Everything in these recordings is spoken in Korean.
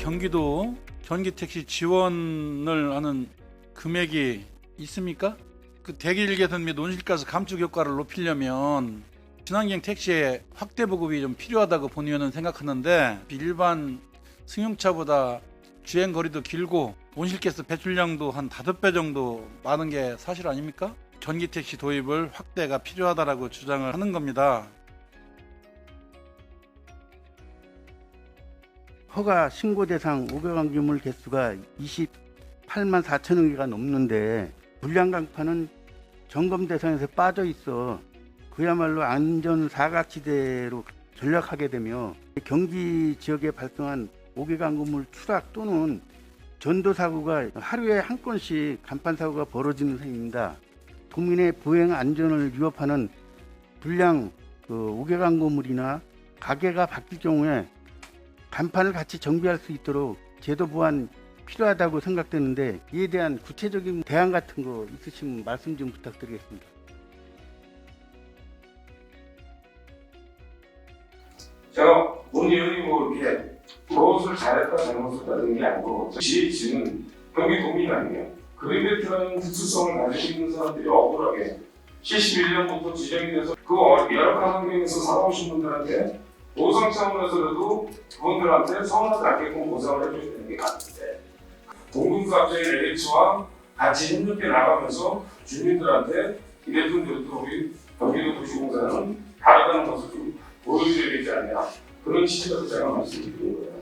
경기도 전기택시 지원을 하는 금액이 있습니까? 그 대길 개선 및 온실가스 감축 효과를 높이려면 친환경 택시의 확대 보급이 좀 필요하다고 본 의원은 생각하는데, 일반 승용차보다 주행 거리도 길고 온실가스 배출량도 한 5배 정도 많은 게 사실 아닙니까? 전기택시 도입을 확대가 필요하다라고 주장을 하는 겁니다. 허가 신고 대상 500만 규모물 개수가 28만 4천여 개가 넘는데 불량 강판은 점검 대상에서 빠져 있어 그야말로 안전 사각지대로 전락하게 되며 경기 지역에 발생한 5개 강구물 추락 또는 전도 사고가 하루에 한 건씩 간판 사고가 벌어지는 셈입니다. 도민의 보행 안전을 위협하는 불량 5개 강구물이나 가게가 바뀔 경우에 간판을 같이 정비할 수 있도록 제도 보완 필요하다고 생각되는데, 이에 대한 구체적인 대안 같은 거 있으시면 말씀 좀 부탁드리겠습니다. 제가 문 의원이 뭐 이렇게 무엇을 잘했다 잘못했다는 게 아니고 지금 경기도민 아니에요. 그린벨트라는 특수성을 가지고 있는 사람들이 억울하게 71년부터 지정이 돼서 그 열악한 환경에서 살아오신 분들한테 보상 차원에서라도 그분들한테 서운하지 않게끔 보상을 해줘야 되는 게 같은데, 공공사업자의 LH와 같이 협력해 나가면서 주민들한테 이 대표님들도 우리 경기도 도시공사는 다르다는 것을 좀 보여줘야 되지 않냐, 그런 취지에서 제가 말씀드리는 거예요.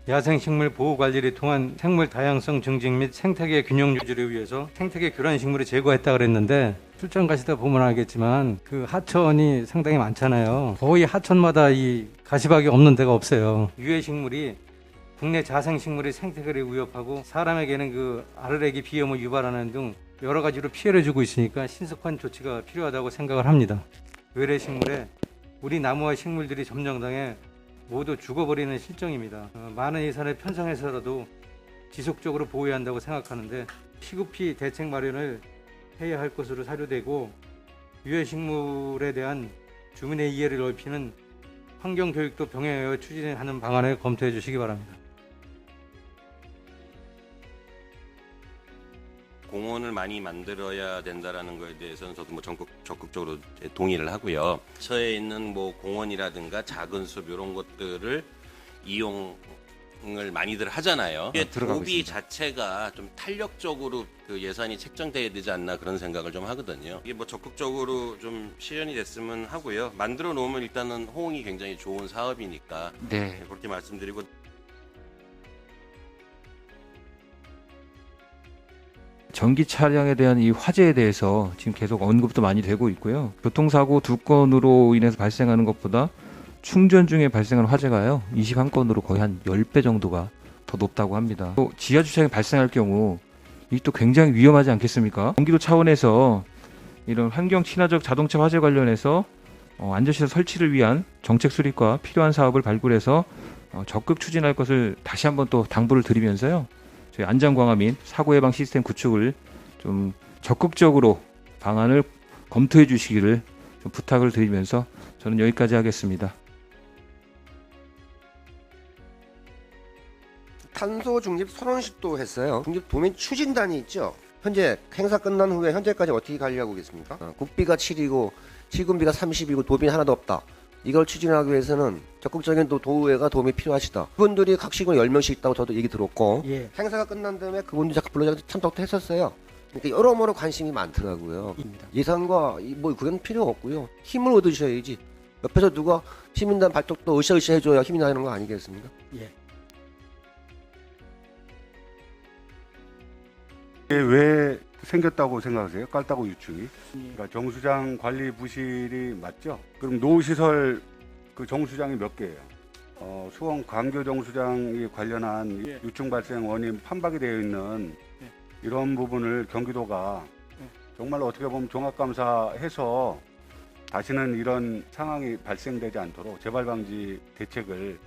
야생식물 보호관리를 통한 생물 다양성 증진 및 생태계 균형 유지를 위해서 생태계 교란 식물을 제거했다 그랬는데, 출장 가시다 보면 알겠지만 그 하천이 상당히 많잖아요. 거의 하천마다 이 가시박이 없는 데가 없어요. 유해식물이 국내 자생식물의 생태계를 위협하고 사람에게는 그 아르레기 비염을 유발하는 등 여러 가지로 피해를 주고 있으니까 신속한 조치가 필요하다고 생각을 합니다. 외래식물에 우리 나무와 식물들이 점령당해 모두 죽어버리는 실정입니다. 많은 예산을 편성해서라도 지속적으로 보호해야 한다고 생각하는데, 시급히 대책 마련을 해야 할 것으로 사료되고, 유해식물에 대한 주민의 이해를 넓히는 환경교육도 병행하여 추진하는 방안을 검토해 주시기 바랍니다. 공원을 많이 만들어야 된다라는 거에 대해서는 저도 뭐 적극적으로 동의를 하고요. 처에 있는 뭐 공원이라든가 작은 숲 이런 것들을 이용을 많이들 하잖아요. 이게 도비 자체가 좀 탄력적으로 그 예산이 책정돼야 되지 않나 그런 생각을 좀 하거든요. 이게 뭐 적극적으로 좀 실현이 됐으면 하고요. 만들어 놓으면 일단은 호응이 굉장히 좋은 사업이니까 네. 그렇게 말씀드리고. 전기 차량에 대한 이 화재에 대해서 지금 계속 언급도 많이 되고 있고요. 교통사고 2건으로 인해서 발생하는 것보다 충전 중에 발생하는 화재가요, 21건으로 거의 한 10배 정도가 더 높다고 합니다. 또 지하 주차장에 발생할 경우 이게 또 굉장히 위험하지 않겠습니까? 경기도 차원에서 이런 환경 친화적 자동차 화재 관련해서 안전시설 설치를 위한 정책 수립과 필요한 사업을 발굴해서 적극 추진할 것을 다시 한번 또 당부를 드리면서요. 저희 안전 강화 및 사고 예방 시스템 구축을 좀 적극적으로 방안을 검토해 주시기를 좀 부탁을 드리면서 저는 여기까지 하겠습니다. 탄소 중립 선언식도 했어요. 중립 도민 추진단이 있죠. 현재 행사 끝난 후에 현재까지 어떻게 관리하고 계십니까? 국비가 7이고 시군비가 30이고 도민 하나도 없다. 이걸 추진하기 위해서는 적극적인 도의회가 도움이 필요하시다. 그분들이 각 시군 10명씩 있다고 저도 얘기 들었고, 예. 행사가 끝난 다음에 그분들이 자꾸 불러서 참석도 했었어요. 그러니까 여러모로 관심이 많더라고요. 예산과 뭐 그건 필요 없고요. 힘을 얻으셔야지. 옆에서 누가 시민단 발족도 으쌰으쌰 해줘야 힘이 나는 거 아니겠습니까? 예. 왜 생겼다고 생각하세요? 깔따구 유충이? 그러니까 정수장 관리 부실이 맞죠? 그럼 노시설 그 정수장이 몇 개예요? 수원 광교 정수장이 관련한 유충 발생 원인 판박이 되어 있는 이런 부분을 경기도가 정말로 어떻게 보면 종합감사해서 다시는 이런 상황이 발생되지 않도록 재발 방지 대책을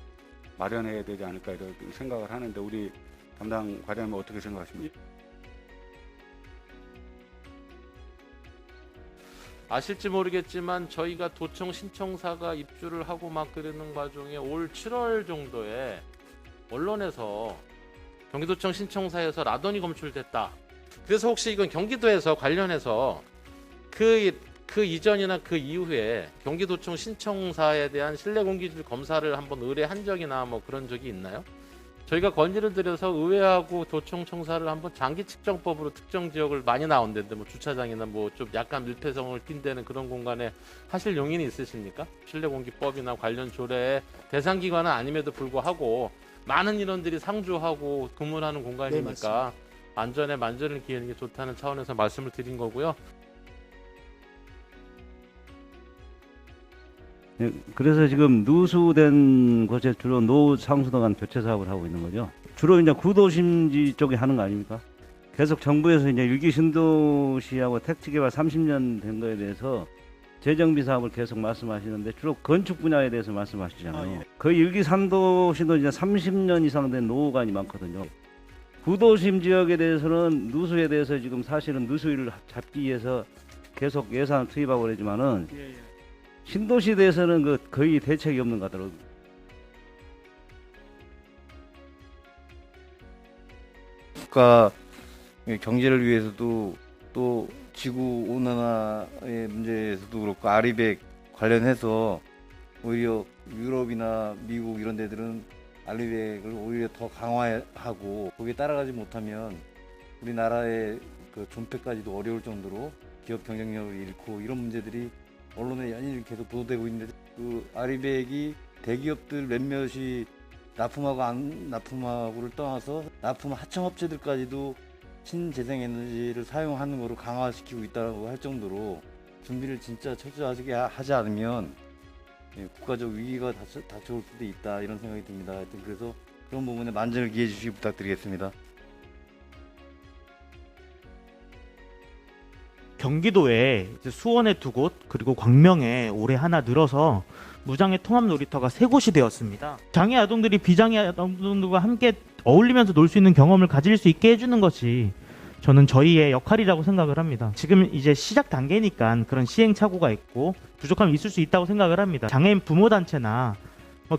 마련해야 되지 않을까 이렇게 생각을 하는데, 우리 담당 과장님은 어떻게 생각하십니까? 아실지 모르겠지만 저희가 도청 신청사가 입주를 하고 막 그러는 과정에 올 7월 정도에 언론에서 경기도청 신청사에서 라돈이 검출됐다. 그래서 혹시 이건 경기도에서 관련해서 그 이전이나 그 이후에 경기도청 신청사에 대한 실내공기질 검사를 한번 의뢰한 적이나 뭐 그런 적이 있나요? 저희가 건의를 드려서 의회하고 도청청사를 한번 장기 측정법으로 특정 지역을 많이 나온다는데 뭐 주차장이나 뭐 좀 약간 밀폐성을 띈다는 그런 공간에 하실 용인이 있으십니까? 실내공기법이나 관련 조례의 대상 기관은 아님에도 불구하고 많은 인원들이 상주하고 근무하는 공간이니까 안전에 만전을 기하는 게 좋다는 차원에서 말씀을 드린 거고요. 네, 그래서 지금 누수된 곳에 주로 노후 상수도관 교체 사업을 하고 있는 거죠. 주로 이제 구도심지 쪽에 하는 거 아닙니까? 계속 정부에서 이제 일기 신도시하고 택지 개발 30년 된 거에 대해서 재정비 사업을 계속 말씀하시는데 주로 건축 분야에 대해서 말씀하시잖아요. 거의 일기 산도시도 이제 30년 이상 된 노후관이 많거든요. 구도심 지역에 대해서는 누수에 대해서 지금 사실은 누수율을 잡기 위해서 계속 예산을 투입하고 그러지만은 신도시에 대해서는 거의 대책이 없는 것 같더라고요. 국가 경제를 위해서도 또 지구 온난화의 문제에서도 그렇고 아리백 관련해서 오히려 유럽이나 미국 이런 데들은 아리백을 오히려 더 강화하고 거기에 따라가지 못하면 우리나라의 그 존폐까지도 어려울 정도로 기업 경쟁력을 잃고 이런 문제들이 언론에 연일 계속 보도되고 있는데 그 아리백이 대기업들 몇몇이 납품하고 안 납품하고를 떠나서 납품 하청업체들까지도 신재생에너지를 사용하는 거로 강화시키고 있다고 할 정도로 준비를 진짜 철저하게 하지 않으면 국가적 위기가 닥쳐올 수도 있다 이런 생각이 듭니다. 하여튼 그래서 그런 부분에 만전을 기해 주시기 부탁드리겠습니다. 경기도에 이제 수원에 2곳 그리고 광명에 올해 하나 늘어서 무장애 통합 놀이터가 3곳이 되었습니다. 장애 아동들이 비장애 아동들과 함께 어울리면서 놀 수 있는 경험을 가질 수 있게 해주는 것이 저는 저희의 역할이라고 생각을 합니다. 지금 이제 시작 단계니까 그런 시행착오가 있고 부족함이 있을 수 있다고 생각을 합니다. 장애인 부모단체나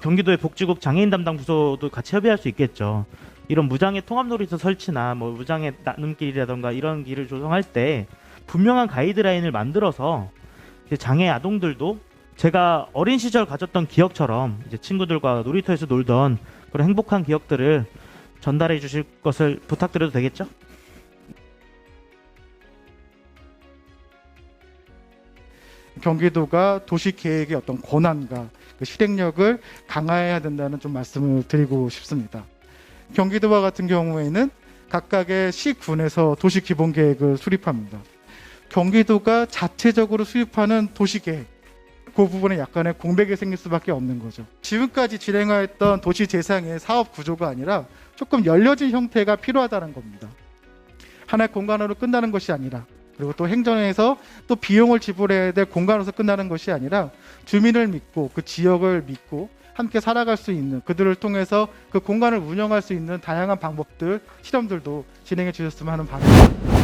경기도의 복지국 장애인 담당 부서도 같이 협의할 수 있겠죠. 이런 무장애 통합 놀이터 설치나 무장애 나눔길이라던가 이런 길을 조성할 때 분명한 가이드라인을 만들어서 이제 장애 아동들도 제가 어린 시절 가졌던 기억처럼 이제 친구들과 놀이터에서 놀던 그런 행복한 기억들을 전달해 주실 것을 부탁드려도 되겠죠? 경기도가 도시계획의 어떤 권한과 그 실행력을 강화해야 된다는 좀 말씀을 드리고 싶습니다. 경기도와 같은 경우에는 각각의 시군에서 도시기본계획을 수립합니다. 경기도가 자체적으로 수립하는 도시계획, 그 부분에 약간의 공백이 생길 수밖에 없는 거죠. 지금까지 진행하였던 도시재생의 사업 구조가 아니라 조금 열려진 형태가 필요하다는 겁니다. 하나의 공간으로 끝나는 것이 아니라, 그리고 또 행정에서 또 비용을 지불해야 될 공간으로서 끝나는 것이 아니라 주민을 믿고 그 지역을 믿고 함께 살아갈 수 있는, 그들을 통해서 그 공간을 운영할 수 있는 다양한 방법들, 실험들도 진행해 주셨으면 하는 바람입니다.